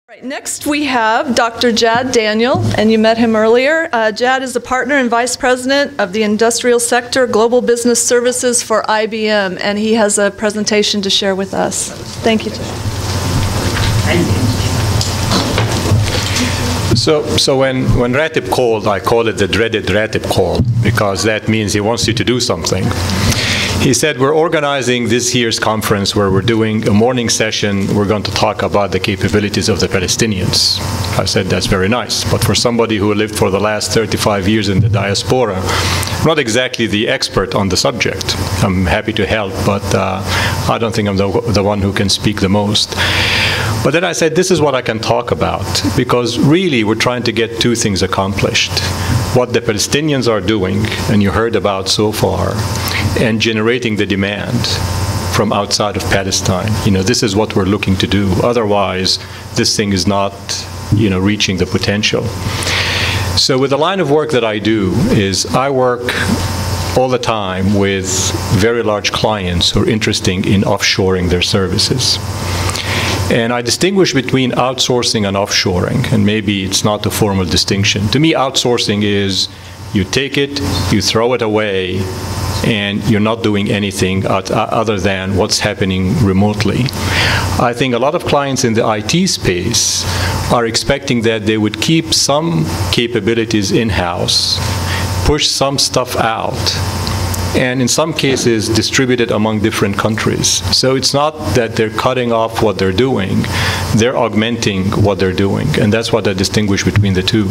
Right, next we have Dr. Jad Daniel, and you met him earlier. Jad is a partner and vice president of the industrial sector global business services for IBM, and he has a presentation to share with us. Thank you, Jad. So when Ratib called, I call it the dreaded Ratib call, because that means he wants you to do something. He said, we're organizing this year's conference where we're doing a morning session. We're going to talk about the capabilities of the Palestinians. I said, that's very nice. But for somebody who lived for the last 35 years in the diaspora, I'm not exactly the expert on the subject. I'm happy to help, but I don't think I'm the one who can speak the most. But then I said, this is what I can talk about, because really we're trying to get two things accomplished. What the Palestinians are doing, and you heard about so far, and generating the demand from outside of Palestine. This is what we're looking to do. Otherwise, this thing is not, reaching the potential. So with the line of work that I do is I work all the time with very large clients who are interested in offshoring their services. And I distinguish between outsourcing and offshoring, and maybe it's not a formal distinction. To me, outsourcing is you take it, you throw it away, and you're not doing anything other than what's happening remotely. I think a lot of clients in the IT space are expecting that they would keep some capabilities in-house, push some stuff out, and in some cases distribute it among different countries. So it's not that they're cutting off what they're doing, they're augmenting what they're doing, and that's what I distinguish between the two.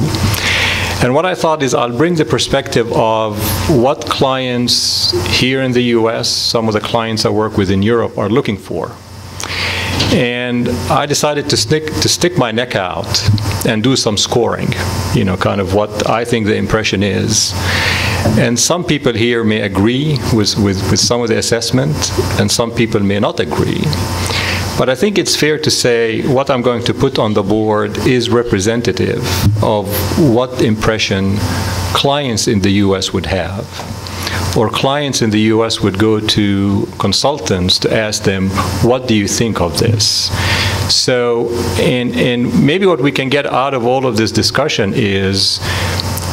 And what I thought is I'll bring the perspective of what clients here in the US, some of the clients I work with in Europe, are looking for. And I decided to stick my neck out and do some scoring, kind of what I think the impression is. And some people here may agree with some of the assessment, and some people may not agree. But I think it's fair to say what I'm going to put on the board is representative of what impression clients in the US would have. Or clients in the US would go to consultants to ask them, what do you think of this? So, and maybe what we can get out of all of this discussion is,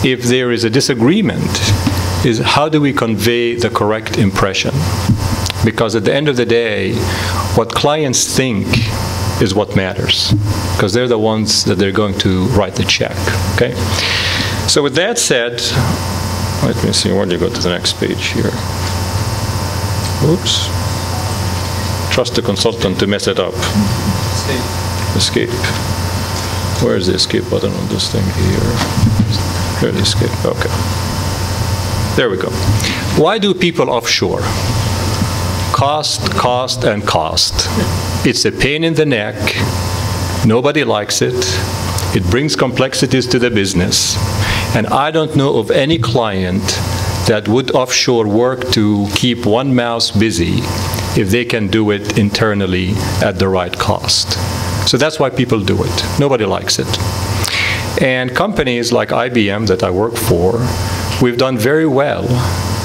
if there is a disagreement, is how do we convey the correct impression? Because at the end of the day, what clients think is what matters, because they're the ones that they're going to write the check, okay? So with that said, let me see, where do you go to the next page here? Oops. Trust the consultant to mess it up. Escape. Where is the escape button on this thing here? Here's escape, okay. There we go. Why do people offshore? Cost, cost, and cost. It's a pain in the neck. Nobody likes it. It brings complexities to the business. And I don't know of any client that would offshore work to keep one mouse busy if they can do it internally at the right cost. So that's why people do it. Nobody likes it. And companies like IBM that I work for, we've done very well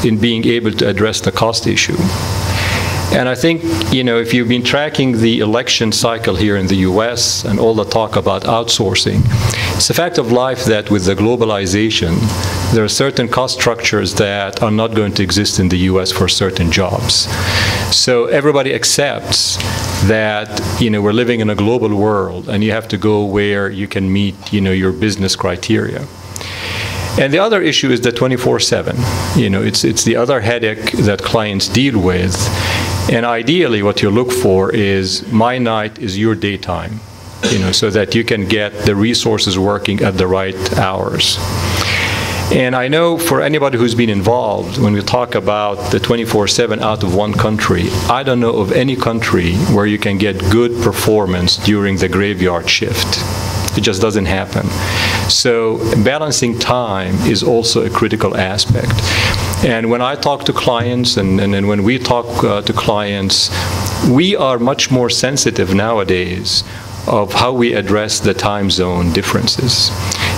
in being able to address the cost issue. And I think, if you've been tracking the election cycle here in the US and all the talk about outsourcing, it's a fact of life that with the globalization, there are certain cost structures that are not going to exist in the US for certain jobs. So everybody accepts that, we're living in a global world, and you have to go where you can meet, your business criteria. And the other issue is the 24/7. It's the other headache that clients deal with. And ideally, what you look for is my night is your daytime, so that you can get the resources working at the right hours. And I know for anybody who's been involved, when we talk about the 24/7 out of one country, I don't know of any country where you can get good performance during the graveyard shift. It just doesn't happen. So balancing time is also a critical aspect. And when I talk to clients, and when we talk to clients, we are much more sensitive nowadays of how we address the time zone differences.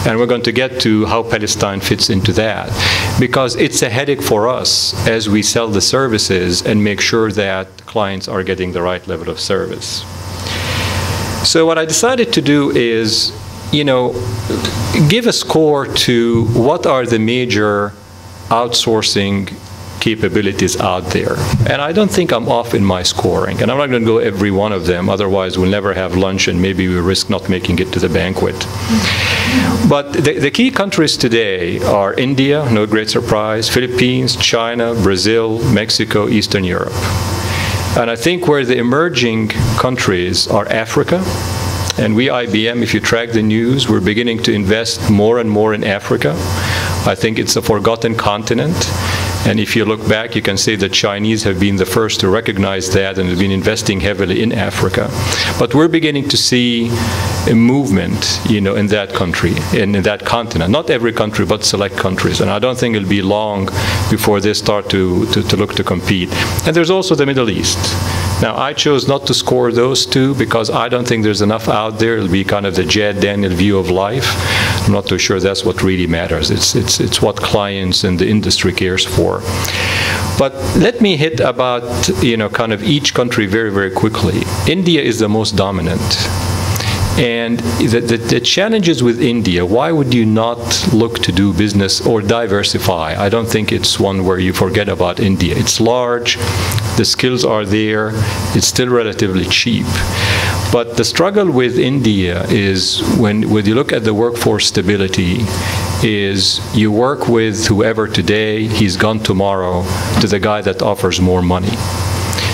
And we're going to get to how Palestine fits into that, because it's a headache for us as we sell the services and make sure that clients are getting the right level of service. So what I decided to do is, give a score to what are the major outsourcing capabilities out there. And I don't think I'm off in my scoring. And I'm not going to go every one of them, otherwise we'll never have lunch and maybe we risk not making it to the banquet. But the key countries today are India, no great surprise, Philippines, China, Brazil, Mexico, Eastern Europe. And I think where the emerging countries are Africa. And we, IBM, if you track the news, we're beginning to invest more and more in Africa. I think it's a forgotten continent. And if you look back, you can say the Chinese have been the first to recognize that and have been investing heavily in Africa. But we're beginning to see a movement, in that country, in that continent. Not every country, but select countries. And I don't think it'll be long before they start to look to compete. And there's also the Middle East. Now, I chose not to score those two because I don't think there's enough out there. It'll be kind of the Jad Daniel view of life. I'm not too sure that's what really matters. It's what clients and the industry cares for. But let me hit about, kind of each country very, very quickly. India is the most dominant. And the challenges with India, why would you not look to do business or diversify? I don't think it's one where you forget about India. It's large, the skills are there, it's still relatively cheap. But the struggle with India is when you look at the workforce stability, is you work with whoever today, he's gone tomorrow, to the guy that offers more money.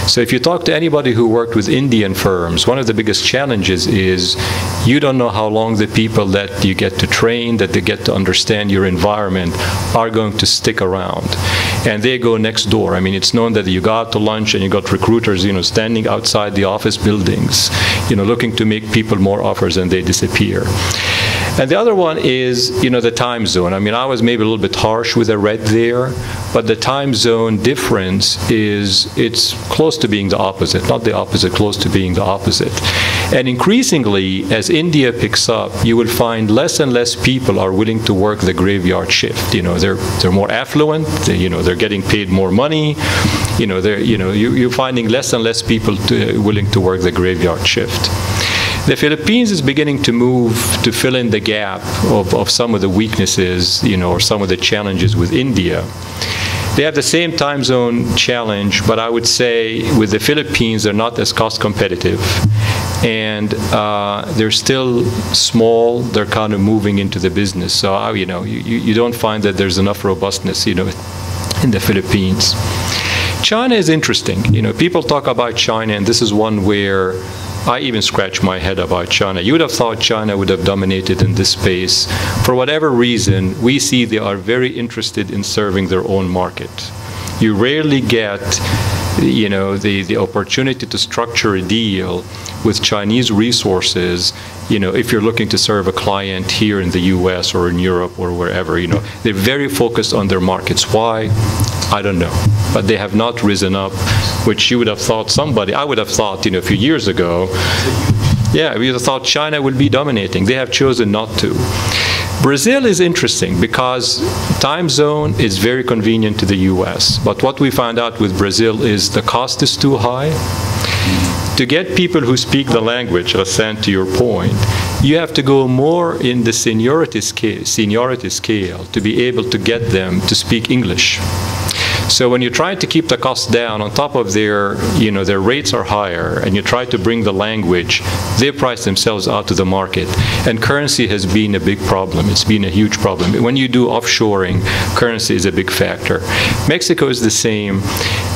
So if you talk to anybody who worked with Indian firms, one of the biggest challenges is you don't know how long the people that you get to train, that they get to understand your environment, are going to stick around. And they go next door. I mean, it's known that you go out to lunch and you got recruiters, standing outside the office buildings, looking to make people more offers, and they disappear. And the other one is, the time zone. I mean, I was maybe a little bit harsh with the red there, but the time zone difference it's close to being the opposite, not the opposite, close to being the opposite. And increasingly, as India picks up, you will find less and less people are willing to work the graveyard shift. They're more affluent, they're getting paid more money, you're finding less and less people willing to work the graveyard shift. The Philippines is beginning to move to fill in the gap of some of the weaknesses, or some of the challenges with India. They have the same time zone challenge, but I would say with the Philippines, they're not as cost competitive. And they're still small, they're kind of moving into the business. So, you don't find that there's enough robustness, in the Philippines. China is interesting. People talk about China, and this is one where I even scratch my head about China. You would have thought China would have dominated in this space. For whatever reason, we see they are very interested in serving their own market. You rarely get, the opportunity to structure a deal with Chinese resources, if you're looking to serve a client here in the US or in Europe or wherever, they're very focused on their markets. Why? I don't know. But they have not risen up, which you would have thought I would have thought, a few years ago, we would have thought China would be dominating. They have chosen not to. Brazil is interesting because time zone is very convenient to the US. But what we found out with Brazil is the cost is too high. To get people who speak the language, Hassan, to your point, you have to go more in the seniority scale to be able to get them to speak English. So when you try to keep the costs down, on top of their rates are higher, and you try to bring the language, they price themselves out to the market. And currency has been a big problem. It's been a huge problem. When you do offshoring, currency is a big factor. Mexico is the same.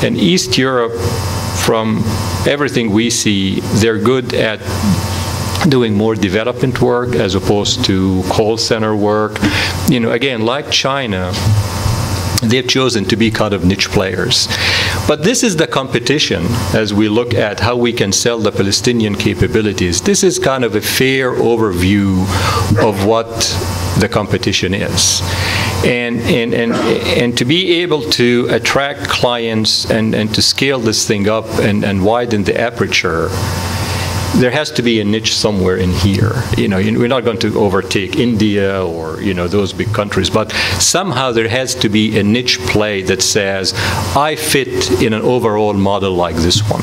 And East Europe, from everything we see, they're good at doing more development work as opposed to call center work. Again, like China, they've chosen to be kind of niche players. But this is the competition as we look at how we can sell the Palestinian capabilities. This is kind of a fair overview of what the competition is. And to be able to attract clients and to scale this thing up and widen the aperture, there has to be a niche somewhere in here. We're not going to overtake India or, those big countries, but somehow there has to be a niche play that says, I fit in an overall model like this one.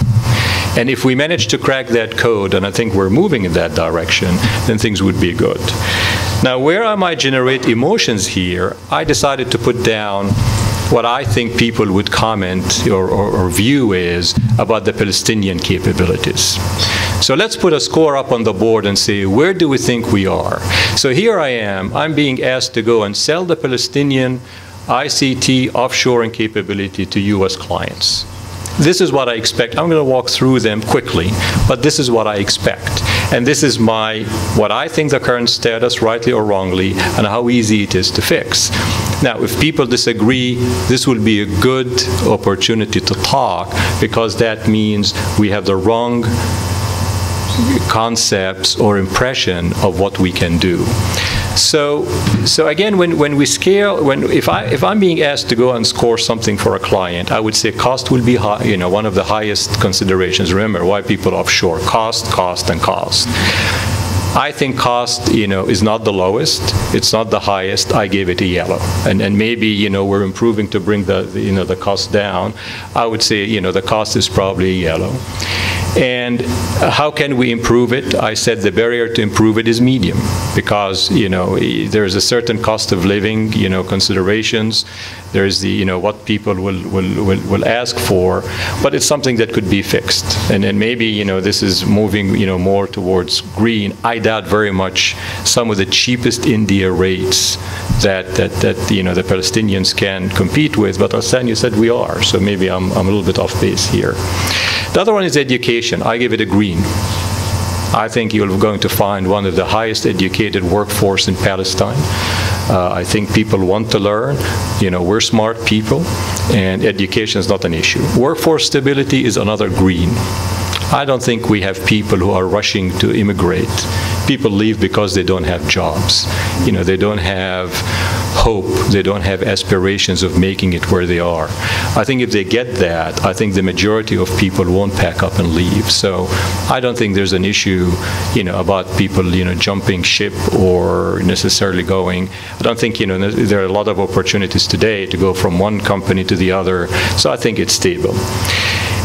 And if we manage to crack that code, and I think we're moving in that direction, then things would be good. Now, where I might generate emotions here, I decided to put down what I think people would comment or view is about the Palestinian capabilities. So let's put a score up on the board and say, where do we think we are? So here I am. I'm being asked to go and sell the Palestinian ICT offshoring capability to U.S. clients. This is what I expect. I'm going to walk through them quickly, but this is what I expect. And this is what I think the current status, rightly or wrongly, and how easy it is to fix. Now, if people disagree, this will be a good opportunity to talk, because that means we have the wrong concepts or impression of what we can do. So again, when we scale, if I'm being asked to go and score something for a client, I would say cost will be high, one of the highest considerations. Remember, why people offshore? Cost, cost, and cost. I think cost, is not the lowest. It's not the highest. I gave it a yellow, and maybe we're improving to bring the cost down. I would say the cost is probably a yellow. And how can we improve it? I said the barrier to improve it is medium, because there's a certain cost of living considerations. There's what people will ask for, but it's something that could be fixed. And then maybe this is moving more towards green. I doubt very much some of the cheapest India rates that the Palestinians can compete with, but Hassan, you said we are, so maybe I'm a little bit off base here. The other one is education. I give it a green. I think you're going to find one of the highest educated workforce in Palestine. I think people want to learn. We're smart people, and education is not an issue. Workforce stability is another green. I don't think we have people who are rushing to immigrate. People leave because they don't have jobs. They don't have hope. They don't have aspirations of making it where they are. I think if they get that, I think the majority of people won't pack up and leave. So I don't think there's an issue, about people, jumping ship or necessarily going. I don't think, there are a lot of opportunities today to go from one company to the other. So I think it's stable.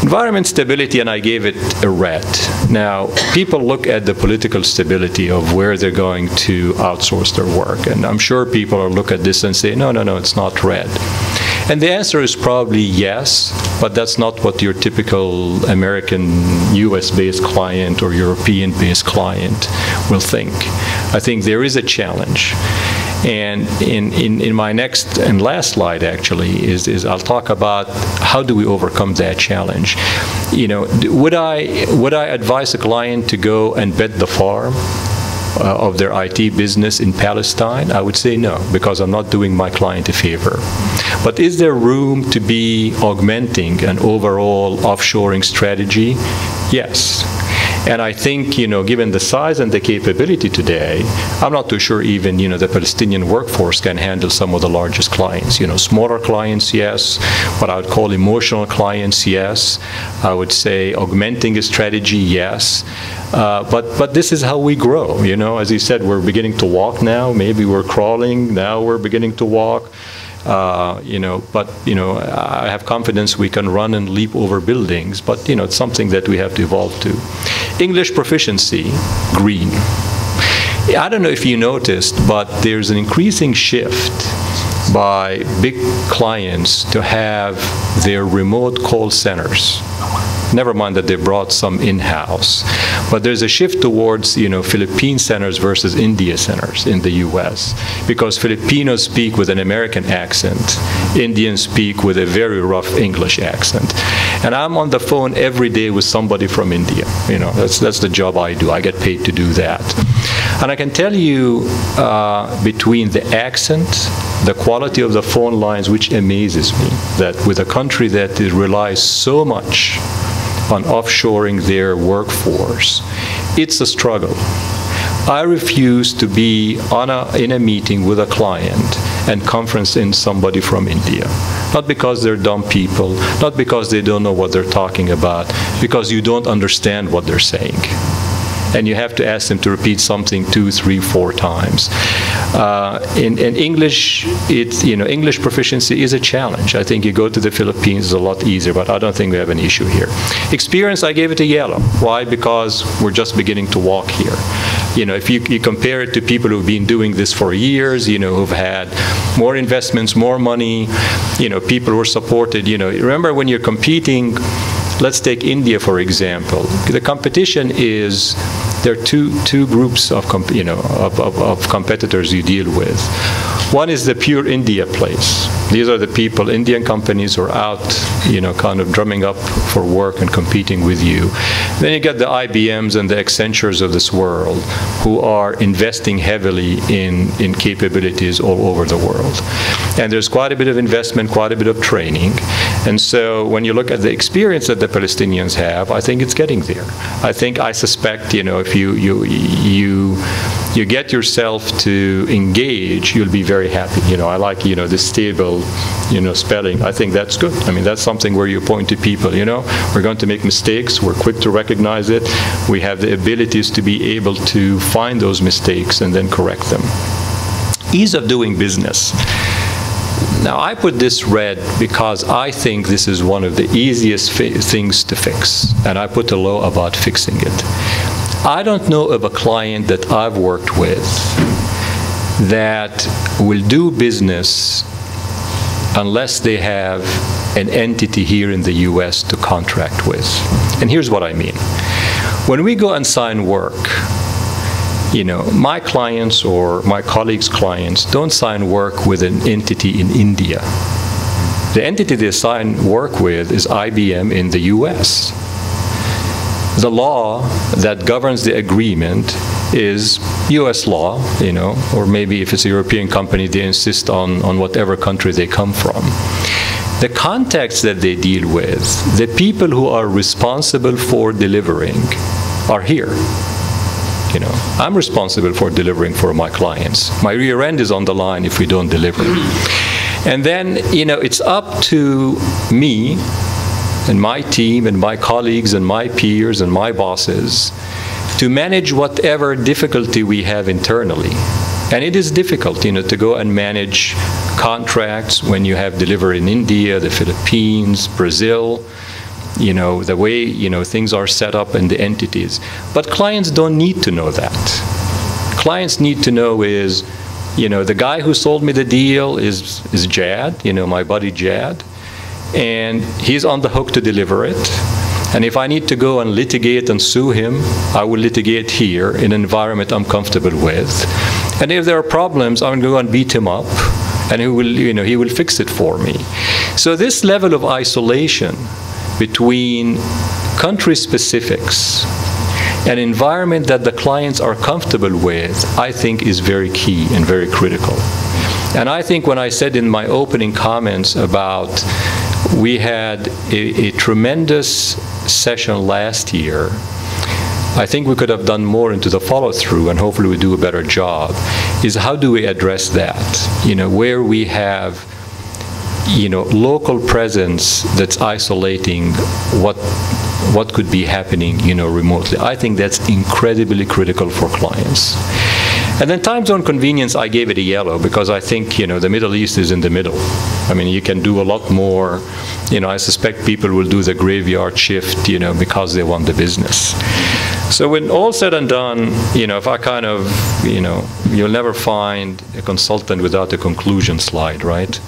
Environment stability, and I gave it a red. Now, people look at the political stability of where they're going to outsource their work, and I'm sure people will look at this and say, no, it's not red. And the answer is probably yes, but that's not what your typical American, US-based client or European-based client will think. I think there is a challenge. And in my next and last slide, actually, is I'll talk about how do we overcome that challenge. Would I advise a client to go and bet the farm of their IT business in Palestine? I would say no, because I'm not doing my client a favor. But is there room to be augmenting an overall offshoring strategy? Yes. And I think, given the size and the capability today, I'm not too sure even, the Palestinian workforce can handle some of the largest clients. Smaller clients, yes. What I would call emotional clients, yes. I would say augmenting a strategy, yes. But this is how we grow. As you said, we're beginning to walk now. Maybe we're crawling. Now we're beginning to walk. I have confidence we can run and leap over buildings, but it's something that we have to evolve to. English proficiency, green. I don't know if you noticed, but there's an increasing shift by big clients to have their remote call centers. Never mind that they brought some in-house. But there's a shift towards, Philippine centers versus India centers in the US. Because Filipinos speak with an American accent. Indians speak with a very rough English accent. And I'm on the phone every day with somebody from India. That's the job I do. I get paid to do that. And I can tell you, between the accent, the quality of the phone lines, which amazes me, that with a country that relies so much on offshoring their workforce, it's a struggle. I refuse to be in a meeting with a client and conference in somebody from India. Not because they're dumb people, not because they don't know what they're talking about, because you don't understand what they're saying. and you have to ask them to repeat something 2, 3, 4 times. In English, English proficiency is a challenge. I think you go to the Philippines, it's a lot easier, but I don't think we have an issue here. Experience, I gave it a yellow. Why? Because we're just beginning to walk here. If you compare it to people who've been doing this for years, who've had more investments, more money, people who are supported, remember when you're competing, let's take India, for example. The competition is, there are two groups of competitors you deal with. One is the pure India place. These are the people, Indian companies who are out, kind of drumming up for work and competing with you. Then you get the IBMs and the Accentures of this world who are investing heavily in capabilities all over the world. And there's quite a bit of investment, quite a bit of training. And so when you look at the experience that the Palestinians have, I think it's getting there. I suspect, if you get yourself to engage, you'll be very happy. I like, the stable, spelling. I think that's good. I mean, that's something where you point to people, we're going to make mistakes. We're quick to recognize it. We have the abilities to be able to find those mistakes and then correct them. Ease of doing business. Now, I put this red because I think this is one of the easiest things to fix, and I put a low about fixing it. I don't know of a client that I've worked with that will do business unless they have an entity here in the U.S. to contract with. And here's what I mean. When we go and sign work, my clients or my colleagues' clients don't sign work with an entity in India. The entity they sign work with is IBM in the US. The law that governs the agreement is US law, or maybe if it's a European company, they insist on whatever country they come from. The context that they deal with, the people who are responsible for delivering are here. I'm responsible for delivering for my clients. My rear end is on the line if we don't deliver. And then, it's up to me and my team and my colleagues and my peers and my bosses to manage whatever difficulty we have internally. And it is difficult, to go and manage contracts when you have delivery in India, the Philippines, Brazil, the way, things are set up and the entities. But clients don't need to know that. Clients need to know is, the guy who sold me the deal is Jad, my buddy Jad, and he's on the hook to deliver it. And if I need to go and litigate and sue him, I will litigate here in an environment I'm comfortable with. And if there are problems, I'm going to go and beat him up, and he will fix it for me. So this level of isolation between country specifics, an environment that the clients are comfortable with, I think is very key and very critical. And I think when I said in my opening comments about we had a tremendous session last year, I think we could have done more into the follow-through, and hopefully we do a better job, is how do we address that? Where we have local presence that's isolating what could be happening, remotely. I think that's incredibly critical for clients. And then time zone convenience, I gave it a yellow because I think, the Middle East is in the middle. I mean, you can do a lot more. I suspect people will do the graveyard shift, because they want the business. So when all said and done, if I kind of, you'll never find a consultant without a conclusion slide, right?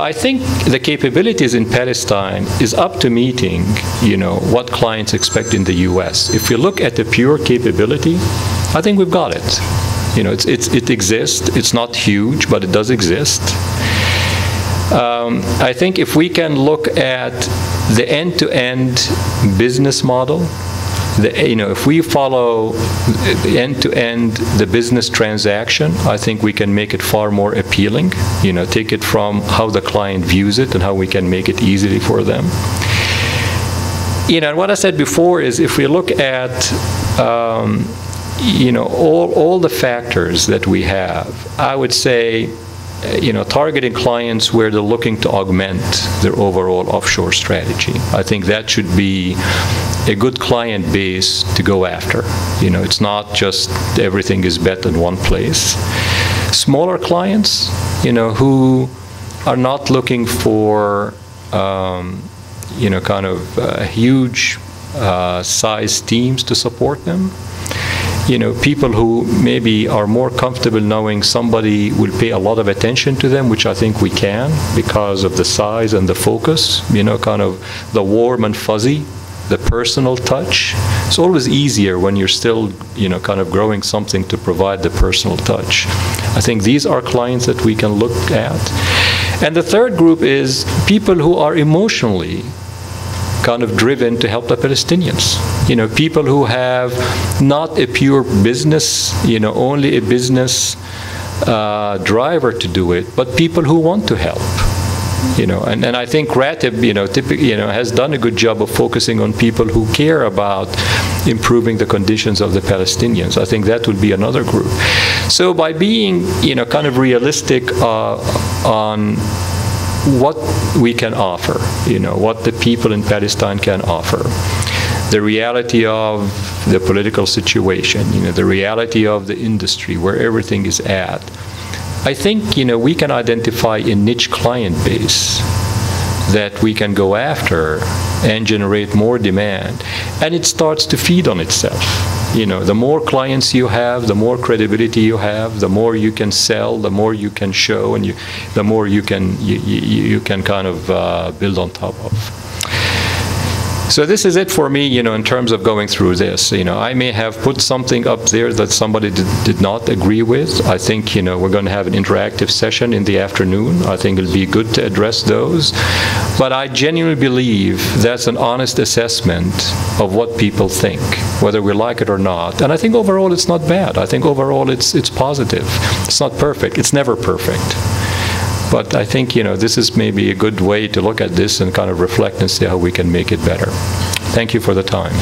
I think the capabilities in Palestine is up to meeting, what clients expect in the U.S. If you look at the pure capability, I think we've got it. It exists. It's not huge, but it does exist. I think if we can look at the end-to-end business model, if we follow end-to-end the business transaction, I think we can make it far more appealing. Take it from how the client views it and how we can make it easy for them. And what I said before is if we look at all the factors that we have, I would say targeting clients where they're looking to augment their overall offshore strategy. I think that should be a good client base to go after. You know, it's not just everything is bet in one place. Smaller clients, you know, who are not looking for, you know, kind of huge size teams to support them. You know, people who maybe are more comfortable knowing somebody will pay a lot of attention to them, which I think we can because of the size and the focus, you know, kind of the warm and fuzzy, the personal touch. It's always easier when you're still, you know, kind of growing something to provide the personal touch. I think these are clients that we can look at. And the third group is people who are emotionally kind of driven to help the Palestinians. You know, people who have not a pure business, you know, only a business driver to do it, but people who want to help. You know, and I think RATIB, you know, typically, you know, has done a good job of focusing on people who care about improving the conditions of the Palestinians. I think that would be another group. So by being, you know, kind of realistic on what we can offer, you know, what the people in Palestine can offer, the reality of the political situation, you know, the reality of the industry, where everything is at. I think, you know, we can identify a niche client base that we can go after and generate more demand, and it starts to feed on itself. You know, the more clients you have, the more credibility you have, the more you can sell, the more you can show, and the more you can kind of build on top of. So this is it for me, you know, in terms of going through this. You know, I may have put something up there that somebody did not agree with. I think, you know, we're going to have an interactive session in the afternoon. I think it'll be good to address those. But I genuinely believe that's an honest assessment of what people think, whether we like it or not. And I think overall it's not bad. I think overall it's positive. It's not perfect. It's never perfect. But I think, you know, this is maybe a good way to look at this and kind of reflect and see how we can make it better. Thank you for the time.